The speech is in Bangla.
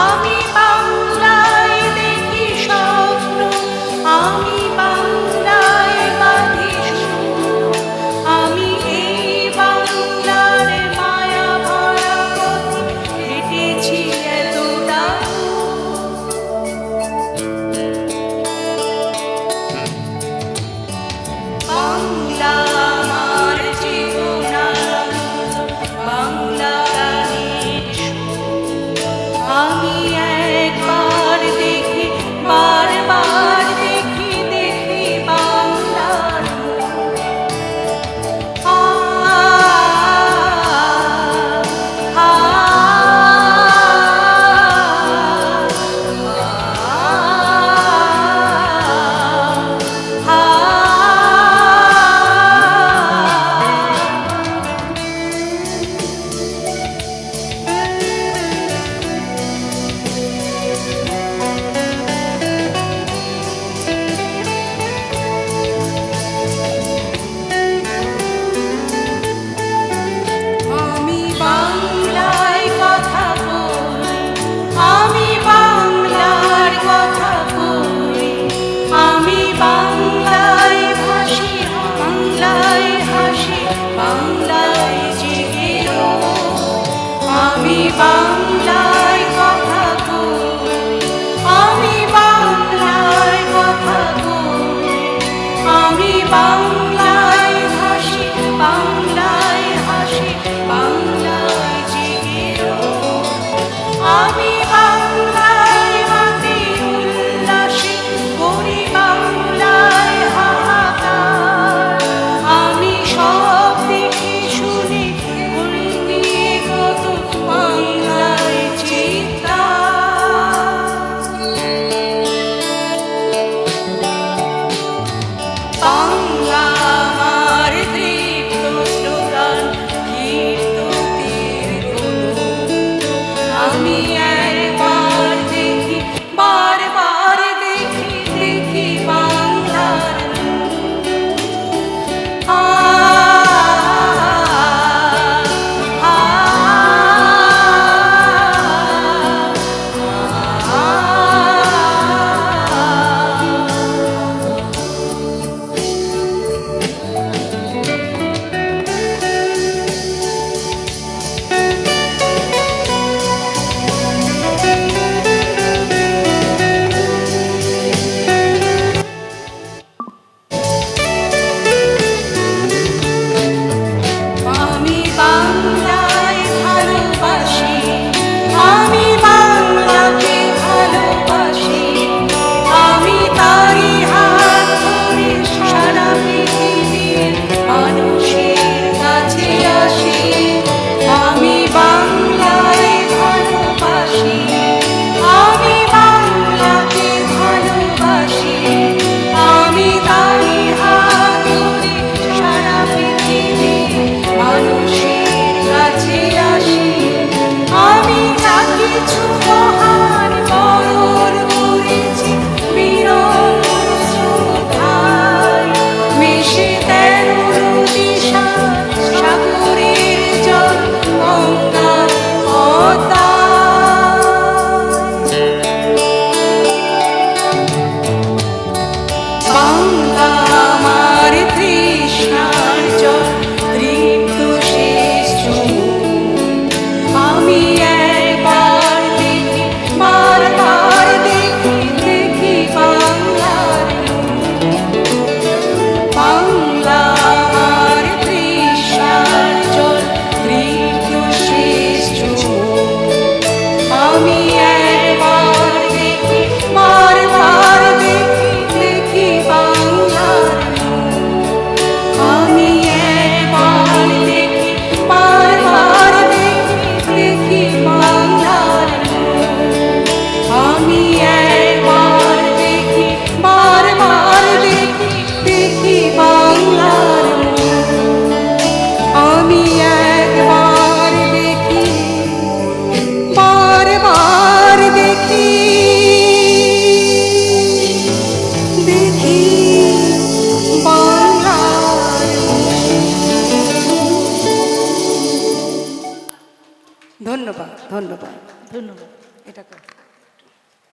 আমি বাংলায় দেখি স্বপ্ন, আমি বাংলায় বাঁধি সুর, আমি এই বাংলার মায়া ভরা পথ হেঁটেছি এতটা। বাংলা আমার জীবনানন্দ, বাংলা গানের সুর। আমি একবার দেখি, বারবার দেখি, দেখি বাংলার মোর। আ আ আমি বাংলায় কথা বলি, আমি বাংলার কথা বলি, আমি বাংলায় ভাসি, বাংলায় হাসি, বাংলায় জেগে রই। আমি বাংলায় কথা বলি, আমি বাংলায় কথা বলি, আমি বাংলায় ভাসি, বাংলায় হাসি, বাংলায় জেগে রই। আমি বাংলায় মাতি উল্লাসে করি, বাংলায় হাহাকার। আমি সব দেখি শুনি, করি নিয়ে কত বাংলার ধন্যবাদ। ধন্যবাদ। এটা কর।